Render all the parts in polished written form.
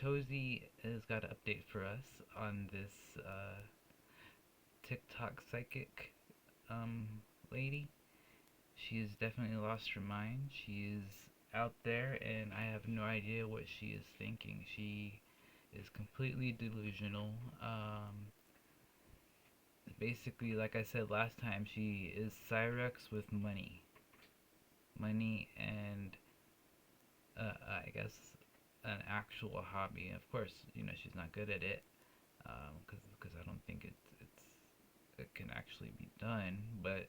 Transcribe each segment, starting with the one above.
Tozy has got an update for us on this TikTok psychic um, lady. She has definitely lost her mind. She is out there, and I have no idea what she is thinking. She is completely delusional. Basically, like I said last time, she is Cyrex with money. Money and, I guess, an actual hobby. Of course, she's not good at it, because I don't think it can actually be done. But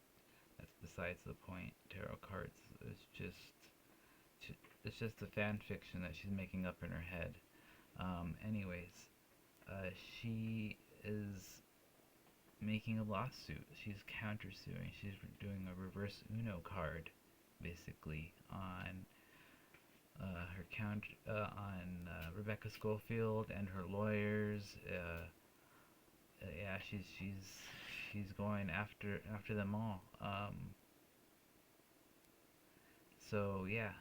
that's besides the point. Tarot cards is it's just a fan fiction that she's making up in her head. Anyways, she is making a lawsuit. She's countersuing. She's doing a reverse Uno card, basically, on her on Rebecca Schofield and her lawyers. Yeah, she's going after them all. So yeah,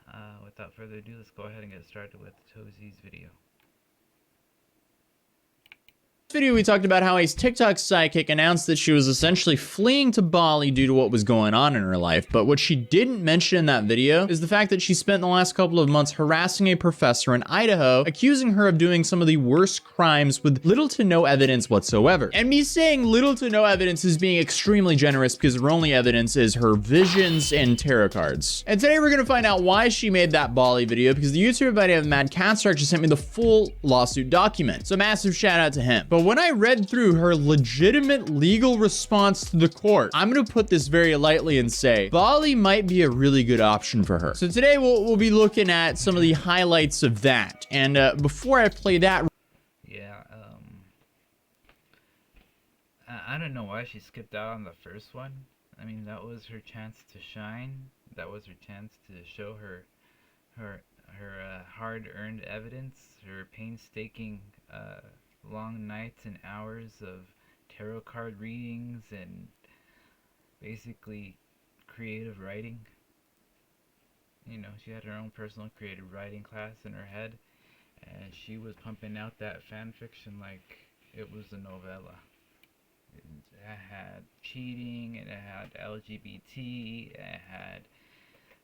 without further ado, let's go ahead and get started with Tozy's video. Video we talked about how a TikTok psychic announced that she was essentially fleeing to Bali due to what was going on in her life, but what she didn't mention in that video is the fact that she spent the last couple of months harassing a professor in Idaho, accusing her of doing some of the worst crimes with little to no evidence whatsoever. And me saying little to no evidence is being extremely generous, because her only evidence is her visions and tarot cards. And today we're gonna find out why she made that Bali video, because the YouTuber by the name of Mad Catster actually sent me the full lawsuit document. So massive shout out to him. But when I read through her legitimate legal response to the court, I'm gonna put this very lightly and say Bali might be a really good option for her. So today we'll be looking at some of the highlights of that. And before I play that, Yeah, I don't know why she skipped out on the first one. I mean, that was her chance to shine. That was her chance to show her hard-earned evidence, her painstaking long nights and hours of tarot card readings and basically creative writing. She had her own personal creative writing class in her head, and she was pumping out that fan fiction like it was a novella. It had cheating, and it had LGBT, it had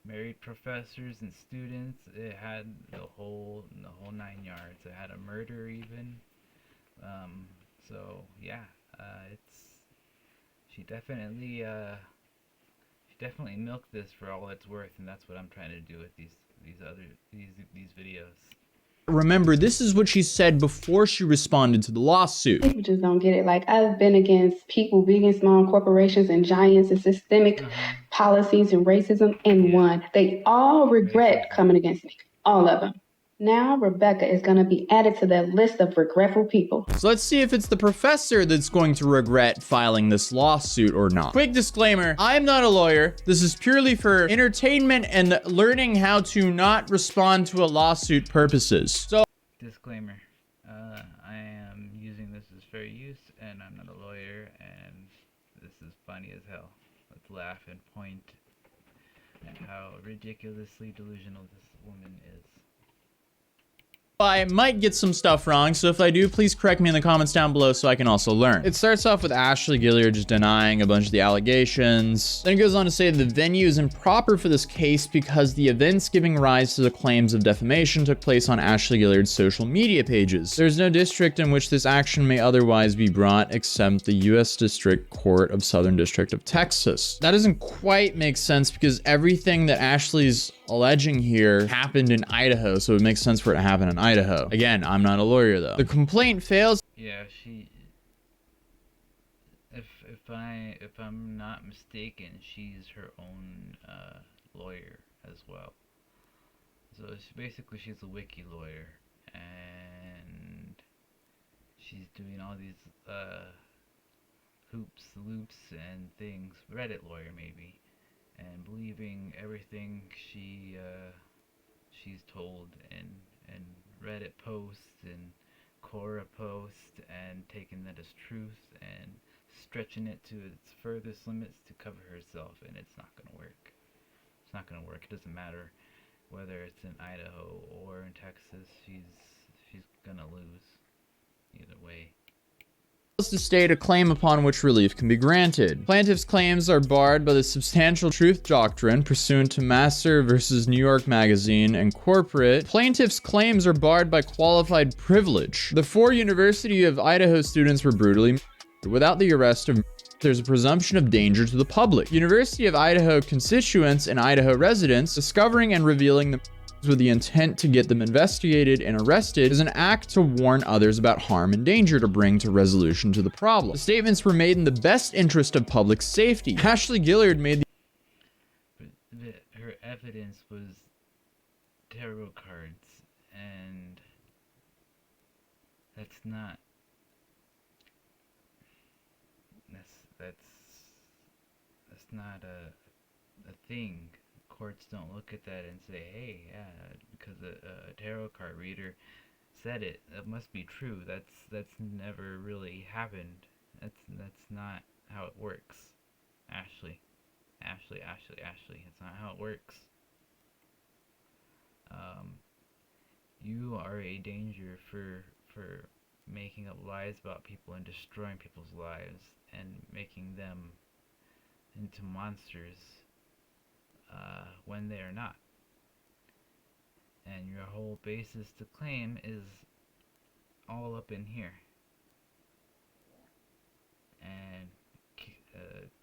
married professors and students. It had the whole 9 yards. It had a murder even. So yeah, it's she definitely milked this for all it's worth, and that's what I'm trying to do with these videos. remember, this is what she said before she responded to the lawsuit. People just don't get it. Like, I've been against people, big and small corporations and giants and systemic policies and racism and won. They all regret coming against me. All of them. Now Rebecca is going to be added to that list of regretful people. So let's see if it's the professor that's going to regret filing this lawsuit or not. Quick disclaimer, I'm not a lawyer. This is purely for entertainment and learning how to not respond to a lawsuit purposes. So Disclaimer, I am using this as fair use, and I'm not a lawyer, and this is funny as hell. Let's laugh and point at how ridiculously delusional this woman is. I might get some stuff wrong, so if I do, please correct me in the comments down below so I can also learn. It starts off with Ashley Gilliard just denying a bunch of the allegations. Then it goes on to say the venue is improper for this case because the events giving rise to the claims of defamation took place on Ashley Gilliard's social media pages. There's no district in which this action may otherwise be brought except the U.S. District Court of Southern District of Texas. That doesn't quite make sense because everything that Ashley's alleging here happened in Idaho, so it makes sense for it to happen in Idaho. Again, I'm not a lawyer though. The complaint fails. Yeah, if I'm not mistaken, she's her own lawyer as well. So she's a wiki lawyer, and she's doing all these hoops, loops, and things. Reddit lawyer maybe, and believing everything she's told in Reddit posts and Quora posts, and taking that as truth and stretching it to its furthest limits to cover herself, and it's not gonna work. It's not gonna work. It doesn't matter whether it's in Idaho or in Texas. She's fails to state a claim upon which relief can be granted. Plaintiff's claims are barred by the substantial truth doctrine pursuant to Master versus New York Magazine and corporate. Plaintiff's claims are barred by qualified privilege. The 4 University of Idaho students were brutally murdered. Without the arrest of there's a presumption of danger to the public. University of Idaho constituents and Idaho residents discovering and revealing the with the intent to get them investigated and arrested is an act to warn others about harm and danger to bring to resolution to the problem. The statements were made in the best interest of public safety. Ashley Gillard made her evidence was tarot cards, and that's not that's not a thing. Courts don't look at that and say, hey, yeah, because a tarot card reader said it, that must be true. That's never really happened. That's not how it works. Ashley, it's not how it works. You are a danger for making up lies about people and destroying people's lives and making them into monsters when they are not. And your whole basis to claim is all up in here. And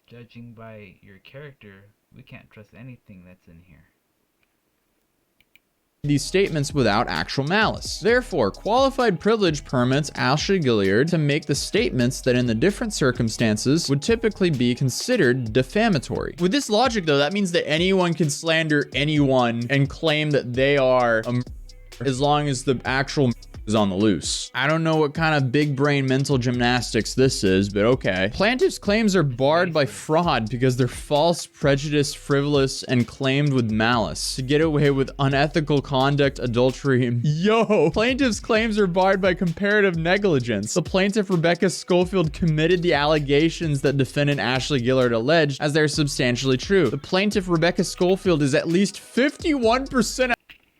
judging by your character, we can't trust anything that's in here. these statements without actual malice. Therefore, qualified privilege permits Ashley Gillard to make the statements that in the different circumstances would typically be considered defamatory. With this logic though, that means that anyone can slander anyone and claim that they are a as long as the actual is on the loose. I don't know what kind of big brain mental gymnastics this is, but okay. Plaintiff's claims are barred by fraud because they're false, prejudiced, frivolous, and claimed with malice to get away with unethical conduct, adultery, and plaintiff's claims are barred by comparative negligence. The plaintiff, Rebecca Schofield, committed the allegations that defendant Ashley Gillard alleged as they're substantially true. The plaintiff, Rebecca Schofield, is at least 51%.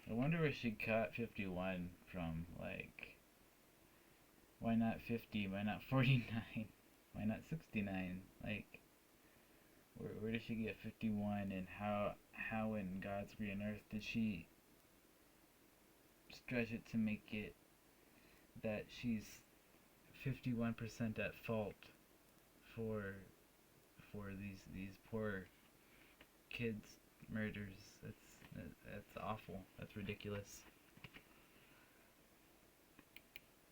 I wonder where she got 51 from. Like, why not 50? Why not 49? Why not 69? Like, where did she get 51? And how in God's green earth did she stretch it to make it that she's 51% at fault for these poor kids' murders? That's awful. That's ridiculous.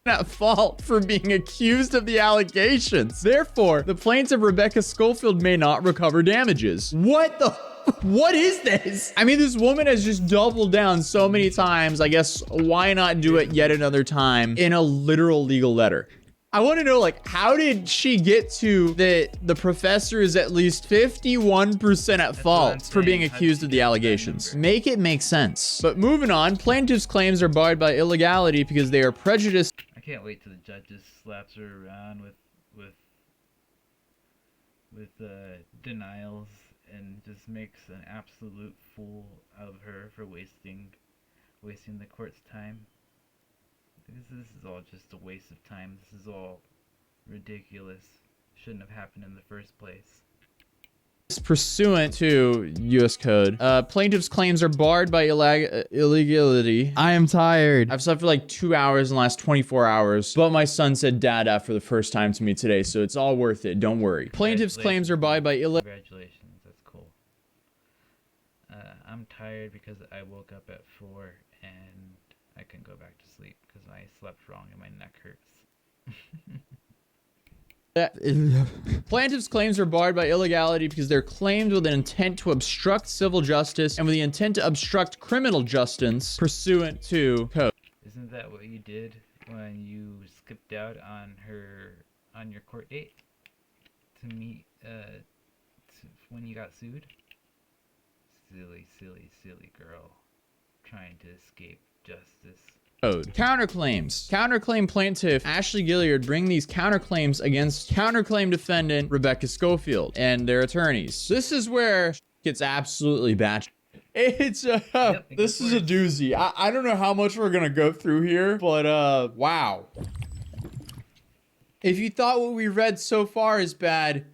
At fault for being accused of the allegations. Therefore, the plaintiff Rebecca Schofield may not recover damages. What is this? I mean, this woman has just doubled down so many times. I guess why not do it yet another time in a literal legal letter? I want to know, like, how did she get to that the professor is at least 51% at fault for being accused of the allegations? Make it make sense. But moving on, plaintiff's claims are barred by illegality because they are prejudiced. I can't wait till the judge just slaps her around with denials and just makes an absolute fool of her for wasting the court's time. This is all just a waste of time. This is all ridiculous. Shouldn't have happened in the first place. Pursuant to U.S. Code, plaintiff's claims are barred by illegality. I am tired. I've slept for like 2 hours in the last 24 hours, but my son said dada for the first time to me today, so it's all worth it. Don't worry. Plaintiff's claims are barred by Congratulations. That's cool. I'm tired because I woke up at 4 and I couldn't go back to sleep because I slept wrong and my neck hurts. Plaintiff's claims are barred by illegality because they're claimed with an intent to obstruct civil justice and with the intent to obstruct criminal justice pursuant to code. Isn't that what you did when you skipped out on your court date to meet when you got sued? Silly girl trying to escape justice. Counterclaims. Counterclaim plaintiff Ashley Gillard bring these counterclaims against counterclaim defendant Rebecca Schofield and their attorneys. This is where it gets absolutely batshit. It's this is a doozy. I don't know how much we're gonna go through here, but wow. If you thought what we read so far is bad,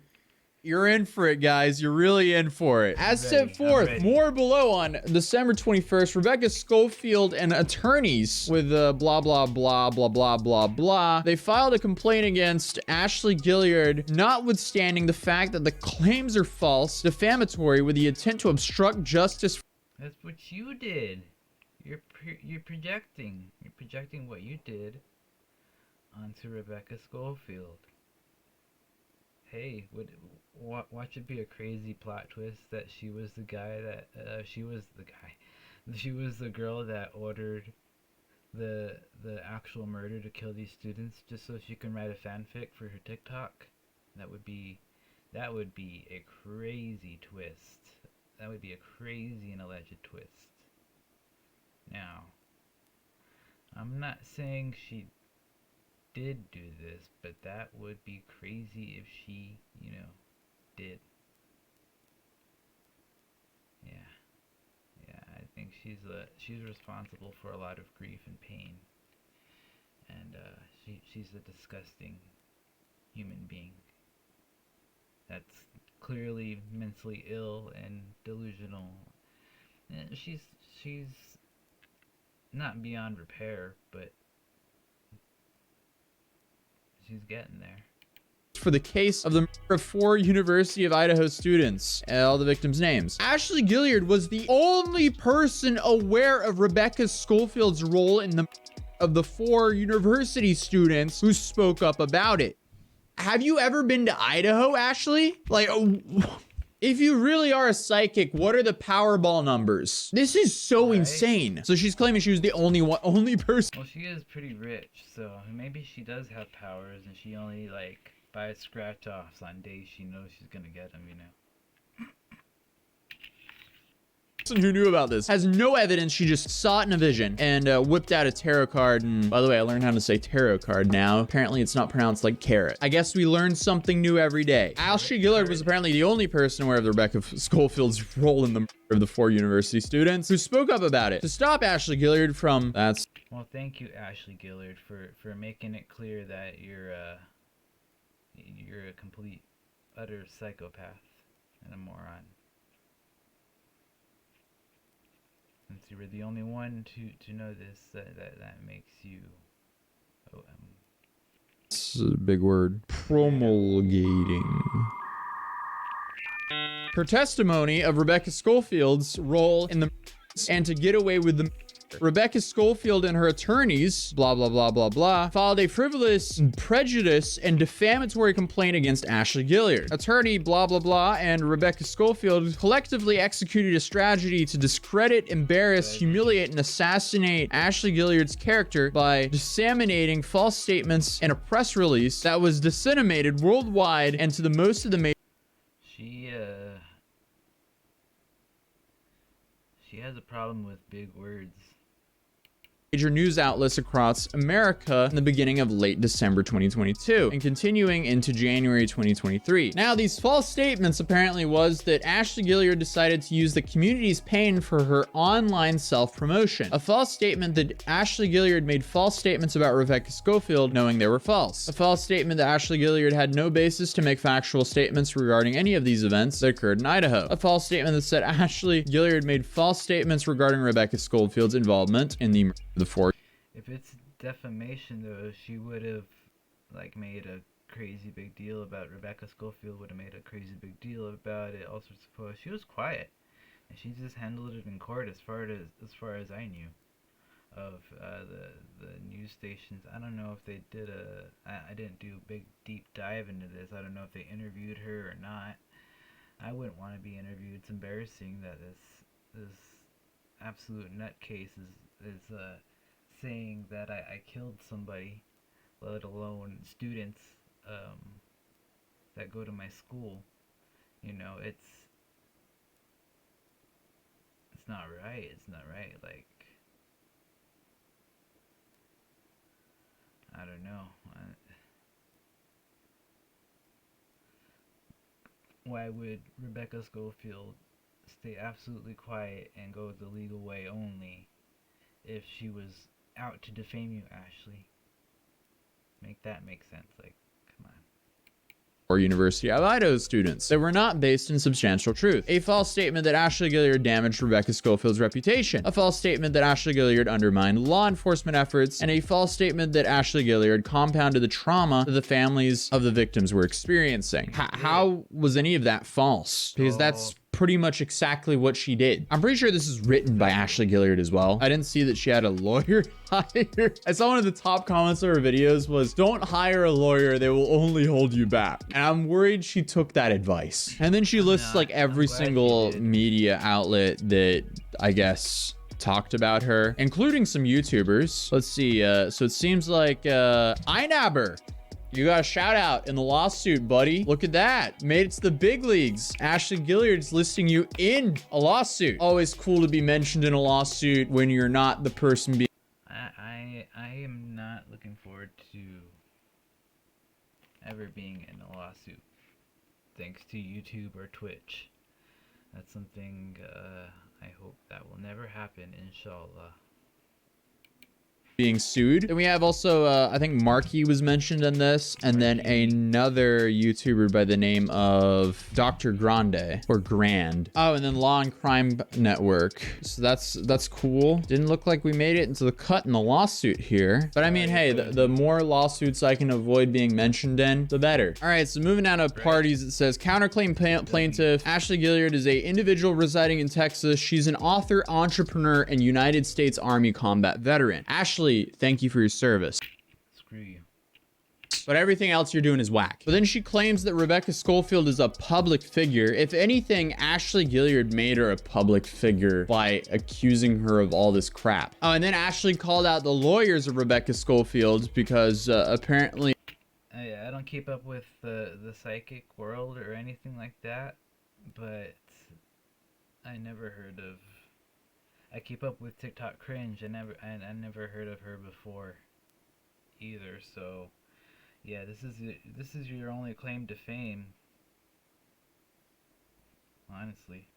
you're in for it, guys. You're really in for it. As set forth, more below on December 21st, Rebecca Schofield and attorneys with blah, blah, blah, blah, blah, blah, blah. They filed a complaint against Ashley Gilliard, notwithstanding the fact that the claims are false, defamatory, with the intent to obstruct justice. That's what you did. You're projecting. You're projecting what you did onto Rebecca Schofield. Hey, watch it be a crazy plot twist that she was the guy that she was the girl that ordered the actual murder to kill these students just so she can write a fanfic for her TikTok. That would be a crazy twist. That would be a crazy and alleged twist. Now, I'm not saying she did do this, but that would be crazy if she, did. Yeah, I think she's responsible for a lot of grief and pain, and she's a disgusting human being that's clearly mentally ill and delusional. And she's not beyond repair, but she's getting there. For the case of the murder of 4 University of Idaho students, all the victims' names. Ashley Gilliard was the only person aware of Rebecca Schofield's role in the murder of the 4 university students who spoke up about it. Have you ever been to Idaho, Ashley? Like, if you really are a psychic, what are the Powerball numbers? This is so insane. So she's claiming she was the only person. Well, she is pretty rich, so maybe she does have powers, and she only buys scratch-offs on days she knows she's gonna get them. Who knew about this has no evidence. She just saw it in a vision and whipped out a tarot card. And by the way, I learned how to say tarot card now. Apparently it's not pronounced like carrot. I guess we learn something new every day. Ashley Gilliard was apparently the only person aware of Rebecca Schofield's role in the murder of the 4 university students who spoke up about it. To stop Ashley Gilliard from Well, thank you, Ashley Gilliard, for making it clear that you're a complete, utter psychopath and a moron. Since you were the only one to know this, that makes you It's a big word. Promulgating. Her testimony of Rebecca Schofield's role in the and to get away with the Rebecca Schofield and her attorneys, blah, blah, blah, blah, blah, filed a frivolous, prejudice, and defamatory complaint against Ashley Gilliard. Attorney, blah, blah, blah, and Rebecca Schofield collectively executed a strategy to discredit, embarrass, humiliate, and assassinate Ashley Gilliard's character by disseminating false statements in a press release that was disseminated worldwide and to the most of the major. She has a problem with big words. Major news outlets across America in the beginning of late December 2022 and continuing into January 2023. Now, these false statements apparently was that Ashley Gilliard decided to use the community's pain for her online self-promotion. A false statement that Ashley Gilliard made false statements about Rebecca Schofield knowing they were false. A false statement that Ashley Gilliard had no basis to make factual statements regarding any of these events that occurred in Idaho. A false statement that said Ashley Gilliard made false statements regarding Rebecca Schofield's involvement in the If it's defamation, though, she would have made a crazy big deal about Rebecca Schofield. Would have made a crazy big deal about it. All sorts of posts. She was quiet, and she just handled it in court, as far as I knew, of the news stations. I don't know if they did I didn't do a big deep dive into this. I don't know if they interviewed her or not. I wouldn't want to be interviewed. It's embarrassing that this absolute nutcase is saying that I killed somebody, let alone students that go to my school. It's not right. It's not right. I don't know. Why would Rebecca Schofield stay absolutely quiet and go the legal way only if she was out to defame you, Ashley? Make that make sense. or University of Idaho students that were not based in substantial truth. A false statement that Ashley Gilliard damaged Rebecca Schofield's reputation. A false statement that Ashley Gilliard undermined law enforcement efforts. And a false statement that Ashley Gilliard compounded the trauma that the families of the victims were experiencing. How was any of that false? Because that's pretty much exactly what she did. I'm pretty sure this is written by Ashley Gilliard as well. I didn't see that she had a lawyer hired. I saw one of the top comments of her videos was, don't hire a lawyer, they will only hold you back. And I'm worried she took that advice. And then she lists like every single media outlet that I guess talked about her, including some YouTubers. Let's see, so it seems like iNabber, you got a shout out in the lawsuit, buddy. Look at that. Made it to the big leagues. Ashley Gilliard's listing you in a lawsuit. Always cool to be mentioned in a lawsuit when you're not the person being... I am not looking forward to ever being in a lawsuit, thanks to YouTube or Twitch. That's something I hope that will never happen, inshallah. Being sued. Then we have also, I think Marky was mentioned in this, and then another YouTuber by the name of Dr. Grande or Grand. Oh, and then Law and Crime Network. So that's cool. Didn't look like we made it into the cut in the lawsuit here, but I mean, hey, the more lawsuits I can avoid being mentioned in, the better. All right, so moving down to parties, it says counterclaim plaintiff Ashley Gilliard is a individual residing in Texas. She's an author, entrepreneur, and United States Army combat veteran. Ashley, thank you for your service. Screw you. But everything else you're doing is whack. But then she claims that Rebecca Schofield is a public figure. If anything, Ashley Gilliard made her a public figure by accusing her of all this crap. Oh, and then Ashley called out the lawyers of Rebecca Schofield because apparently... I don't keep up with the psychic world or anything like that, but I never heard of... I keep up with TikTok cringe. I never heard of her before either. So yeah, this is your only claim to fame, honestly.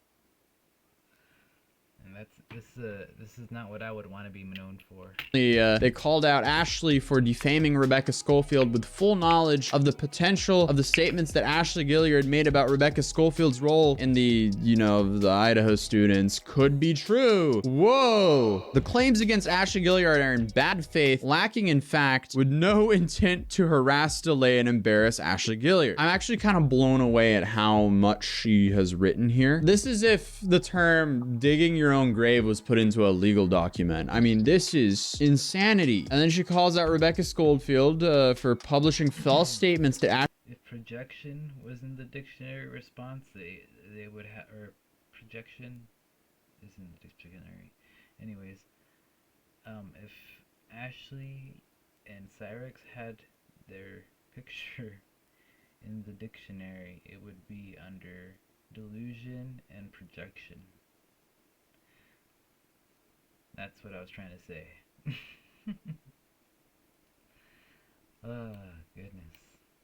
And this is not what I would want to be known for. They called out Ashley for defaming Rebecca Schofield with full knowledge of the potential of the statements that Ashley Gilliard made about Rebecca Schofield's role in the, the Idaho students could be true. Whoa. The claims against Ashley Gilliard are in bad faith, lacking in fact, with no intent to harass, delay, and embarrass Ashley Gilliard. I'm actually kind of blown away at how much she has written here. This is if the term digging your own grave was put into a legal document. I mean, this is insanity. And then she calls out Rebecca Schofield for publishing false statements that if projection was in the dictionary response, they would have, or projection is in the dictionary. Anyways, if Ashley and Cyrex had their picture in the dictionary, it would be under delusion and projection. That's what I was trying to say. Oh, goodness.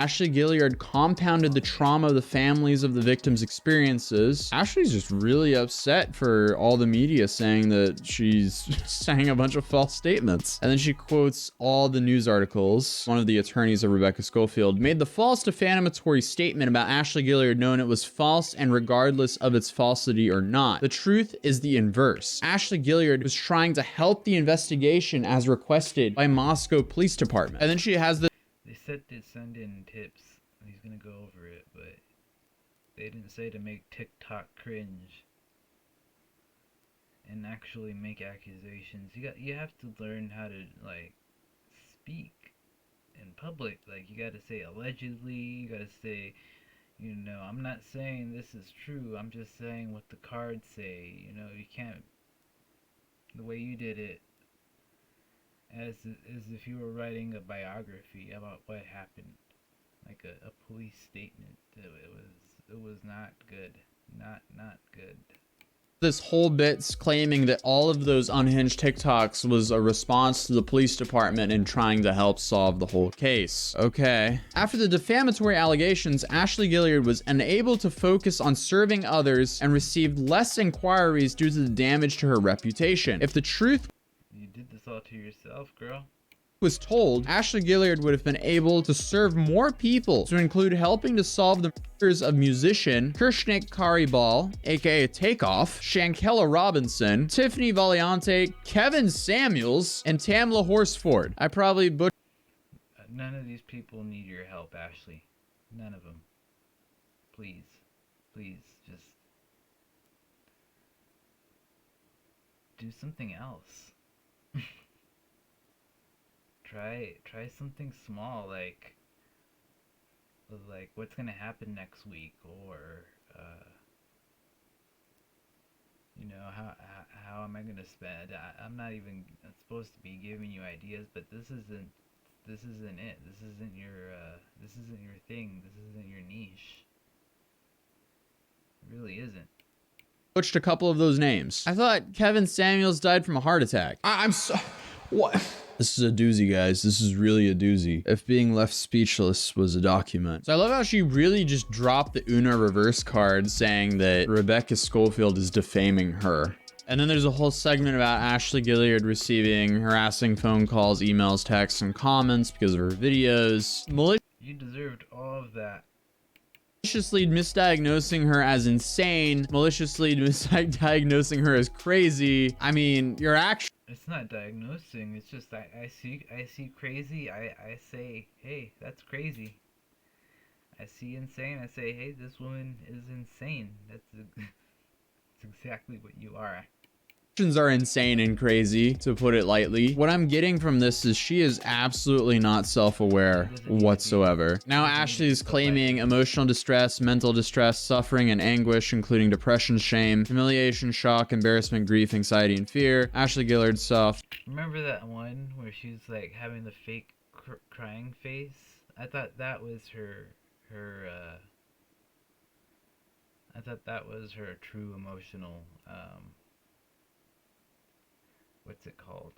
Ashley Gilliard compounded the trauma of the families of the victims' experiences. Ashley's just really upset for all the media saying that she's saying a bunch of false statements. And then she quotes all the news articles. One of the attorneys of Rebecca Schofield made the false defamatory statement about Ashley Gilliard known it was false and regardless of its falsity or not. The truth is the inverse. Ashley Gilliard was trying to help the investigation as requested by Moscow Police Department. And then she has the They said to send in tips. He's gonna go over it, but they didn't say to make TikTok cringe and actually make accusations. You have to learn how to speak in public. Like, you gotta say allegedly. You gotta say, I'm not saying this is true. I'm just saying what the cards say. You can't. The way you did it. As if you were writing a biography about what happened, like a police statement. It was not good, not good. This whole bit's claiming that all of those unhinged TikToks was a response to the police department in trying to help solve the whole case. Okay. After the defamatory allegations, Ashley Gilliard was unable to focus on serving others and received less inquiries due to the damage to her reputation. If the truth You did this all to yourself, girl. was told, Ashley Gilliard would have been able to serve more people, to include helping to solve the murders of musician Kershnik Karibal, aka Takeoff, Shankella Robinson, Tiffany Valiante, Kevin Samuels, and Tamla Horsford. I probably butchered. None of these people need your help, Ashley. None of them. Please. Please, just do something else. Try something small, like what's gonna happen next week, or how am I gonna spend? I'm not even supposed to be giving you ideas, but this isn't it. This isn't your thing. This isn't your niche. It really isn't. Butchered a couple of those names. I thought Kevin Samuels died from a heart attack. I'm so... What? This is a doozy, guys. This is really a doozy. If being left speechless was a document. So I love how she really just dropped the Uno reverse card saying that Rebecca Schofield is defaming her. And then there's a whole segment about Ashley Gilliard receiving harassing phone calls, emails, texts, and comments because of her videos. You deserved all of that. Maliciously misdiagnosing her as insane, maliciously misdiagnosing her as crazy. I mean, you're actually... It's not diagnosing, it's just I see crazy, I say, hey, that's crazy. I see insane, I say, hey, this woman is insane. That's exactly what you are. Are insane and crazy, to put it lightly. What I'm getting from this is she is absolutely not self-aware whatsoever. Now Ashley is claiming emotional distress, mental distress, suffering, and anguish, including depression, shame, humiliation, shock, embarrassment, grief, anxiety, and fear. Ashley Gilliard soft. Remember that one where she's like having the fake crying face? I thought that was her true emotional what's it called?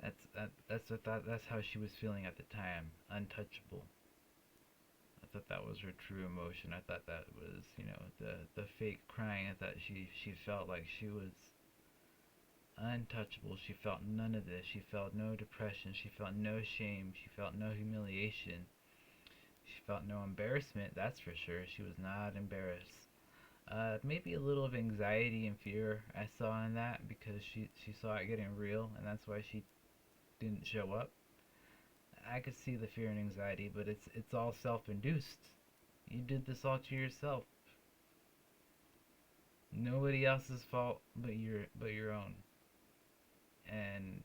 That's how she was feeling at the time. Untouchable. I thought that was her true emotion. I thought that was, the fake crying. I thought she felt like she was untouchable. She felt none of this. She felt no depression. She felt no shame. She felt no humiliation. She felt no embarrassment, that's for sure. She was not embarrassed. Maybe a little of anxiety and fear I saw in that, because she saw it getting real, and that's why she didn't show up. I could see the fear and anxiety, but it's all self-induced. You did this all to yourself. Nobody else's fault but your own. And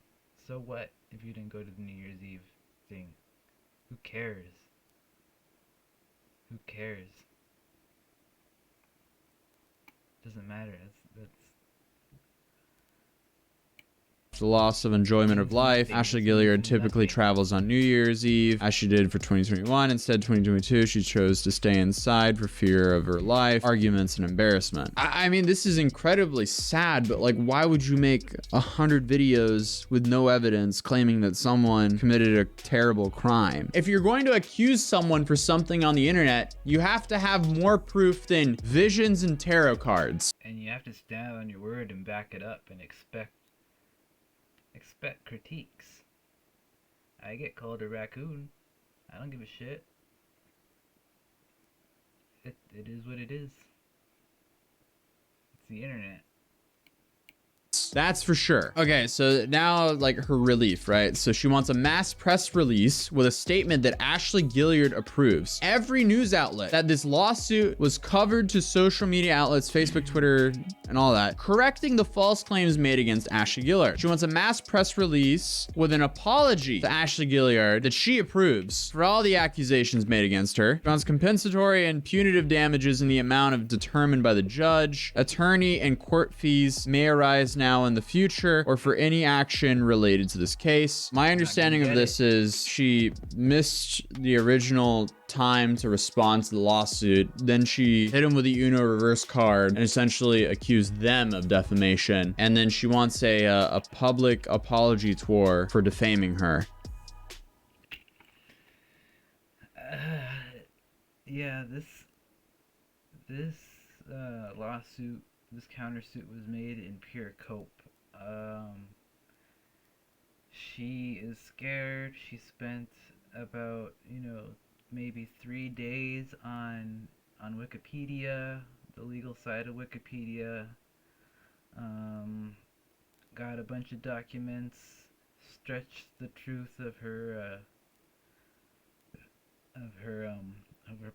so what if you didn't go to the New Year's Eve thing? Who cares? Who cares? Doesn't matter. That's the loss of enjoyment of life. Ashley Gilliard typically travels on New Year's Eve, as she did for 2021. Instead, 2022, she chose to stay inside for fear of her life, arguments, and embarrassment. I mean, this is incredibly sad, but like, why would you make 100 videos with no evidence claiming that someone committed a terrible crime? If you're going to accuse someone for something on the internet, you have to have more proof than visions and tarot cards. And you have to stand on your word and back it up and expect critiques. I get called a raccoon. I don't give a shit. It is what it is. It's the internet. That's for sure. Okay, so now like her relief, right? So she wants a mass press release with a statement that Ashley Gilliard approves. Every news outlet that this lawsuit was covered to social media outlets, Facebook, Twitter, and all that, correcting the false claims made against Ashley Gilliard. She wants a mass press release with an apology to Ashley Gilliard that she approves for all the accusations made against her. She wants compensatory and punitive damages in the amount of determined by the judge. Attorney and court fees may arise now in the future or for any action related to this case. My understanding of this is she missed the original time to respond to the lawsuit. Then she hit him with the Uno reverse card and essentially accused them of defamation. And then she wants a public apology tour for defaming her. Yeah, this lawsuit, this countersuit was made in pure cope. she is scared. She spent about, maybe 3 days on Wikipedia, the legal side of Wikipedia. Um, got a bunch of documents, stretched the truth of her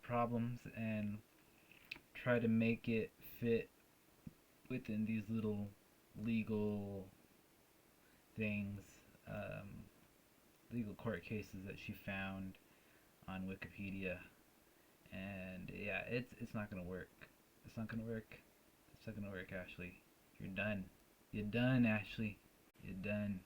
problems, and try to make it fit within these little legal things, um, legal court cases that she found on Wikipedia. And yeah, it's not gonna work. It's not gonna work. It's not gonna work, Ashley. You're done. You're done, Ashley. You're done.